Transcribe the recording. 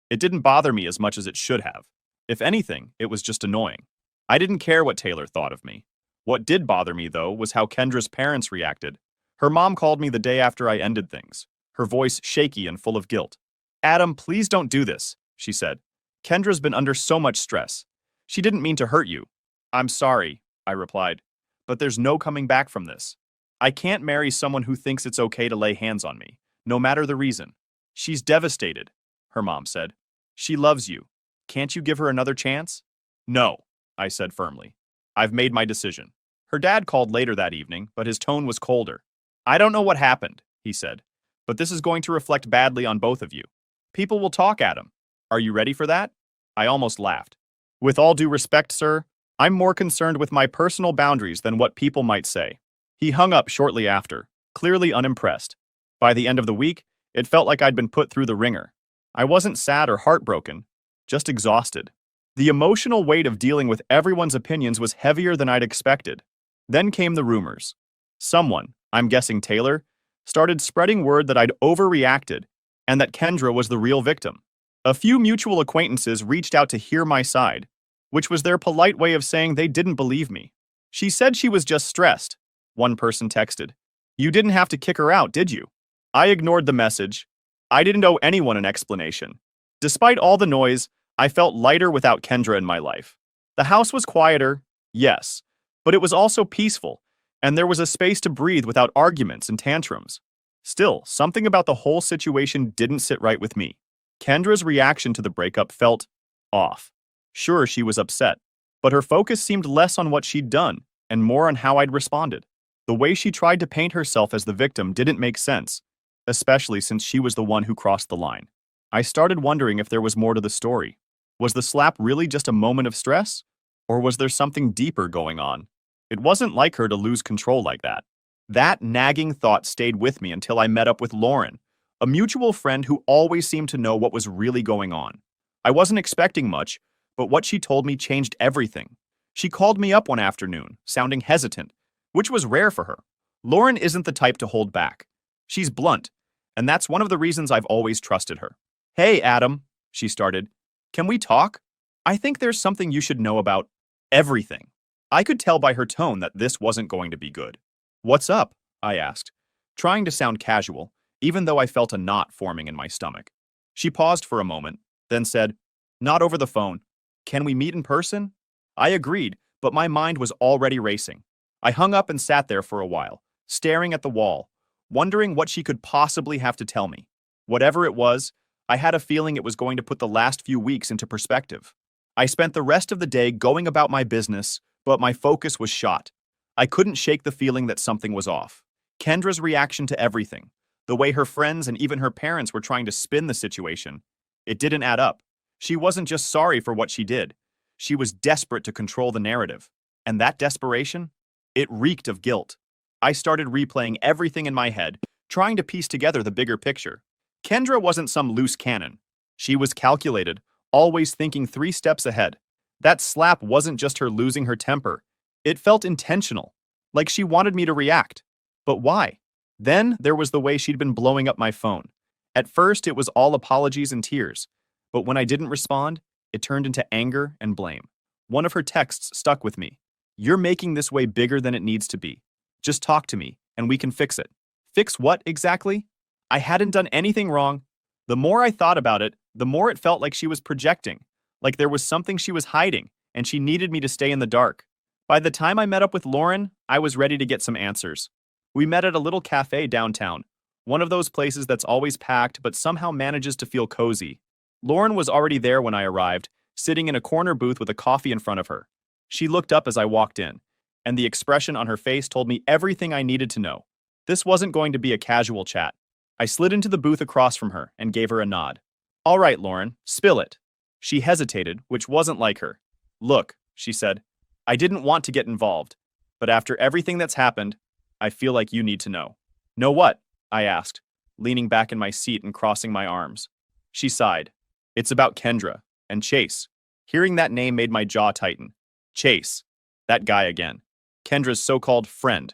It didn't bother me as much as it should have. If anything, it was just annoying. I didn't care what Taylor thought of me. What did bother me, though, was how Kendra's parents reacted. Her mom called me the day after I ended things, her voice shaky and full of guilt. Adam, please don't do this, she said. Kendra's been under so much stress. She didn't mean to hurt you. I'm sorry, I replied, but there's no coming back from this. I can't marry someone who thinks it's okay to lay hands on me, no matter the reason. She's devastated, her mom said. She loves you. Can't you give her another chance? No, I said firmly. I've made my decision. Her dad called later that evening, but his tone was colder. I don't know what happened, he said, but this is going to reflect badly on both of you. People will talk, Adam. Are you ready for that? I almost laughed. With all due respect, sir, I'm more concerned with my personal boundaries than what people might say. He hung up shortly after, clearly unimpressed. By the end of the week, it felt like I'd been put through the ringer. I wasn't sad or heartbroken, just exhausted. The emotional weight of dealing with everyone's opinions was heavier than I'd expected. Then came the rumors. Someone, I'm guessing Taylor, started spreading word that I'd overreacted and that Kendra was the real victim. A few mutual acquaintances reached out to hear my side, which was their polite way of saying they didn't believe me. She said she was just stressed. One person texted. You didn't have to kick her out, did you? I ignored the message. I didn't owe anyone an explanation. Despite all the noise, I felt lighter without Kendra in my life. The house was quieter, yes, but it was also peaceful, and there was a space to breathe without arguments and tantrums. Still, something about the whole situation didn't sit right with me. Kendra's reaction to the breakup felt off. Sure, she was upset, but her focus seemed less on what she'd done and more on how I'd responded. The way she tried to paint herself as the victim didn't make sense, especially since she was the one who crossed the line. I started wondering if there was more to the story. Was the slap really just a moment of stress? Or was there something deeper going on? It wasn't like her to lose control like that. That nagging thought stayed with me until I met up with Lauren, a mutual friend who always seemed to know what was really going on. I wasn't expecting much, but what she told me changed everything. She called me up one afternoon, sounding hesitant, which was rare for her. Lauren isn't the type to hold back. She's blunt, and that's one of the reasons I've always trusted her. Hey, Adam, she started. Can we talk? I think there's something you should know about everything. I could tell by her tone that this wasn't going to be good. What's up? I asked, trying to sound casual, even though I felt a knot forming in my stomach. She paused for a moment, then said, Not over the phone. Can we meet in person? I agreed, but my mind was already racing. I hung up and sat there for a while, staring at the wall, wondering what she could possibly have to tell me. Whatever it was, I had a feeling it was going to put the last few weeks into perspective. I spent the rest of the day going about my business, but my focus was shot. I couldn't shake the feeling that something was off. Kendra's reaction to everything, the way her friends and even her parents were trying to spin the situation, it didn't add up. She wasn't just sorry for what she did. She was desperate to control the narrative. And that desperation? It reeked of guilt. I started replaying everything in my head, trying to piece together the bigger picture. Kendra wasn't some loose cannon. She was calculated, always thinking 3 steps ahead. That slap wasn't just her losing her temper. It felt intentional, like she wanted me to react. But why? Then there was the way she'd been blowing up my phone. At first, it was all apologies and tears. But when I didn't respond, it turned into anger and blame. One of her texts stuck with me. You're making this way bigger than it needs to be. Just talk to me, and we can fix it. Fix what, exactly? I hadn't done anything wrong. The more I thought about it, the more it felt like she was projecting, like there was something she was hiding, and she needed me to stay in the dark. By the time I met up with Lauren, I was ready to get some answers. We met at a little cafe downtown, one of those places that's always packed but somehow manages to feel cozy. Lauren was already there when I arrived, sitting in a corner booth with a coffee in front of her. She looked up as I walked in, and the expression on her face told me everything I needed to know. This wasn't going to be a casual chat. I slid into the booth across from her and gave her a nod. All right, Lauren, spill it. She hesitated, which wasn't like her. Look, she said, I didn't want to get involved, but after everything that's happened, I feel like you need to know. Know what? I asked, leaning back in my seat and crossing my arms. She sighed. It's about Kendra and Chase. Hearing that name made my jaw tighten. Chase. That guy again. Kendra's so-called friend.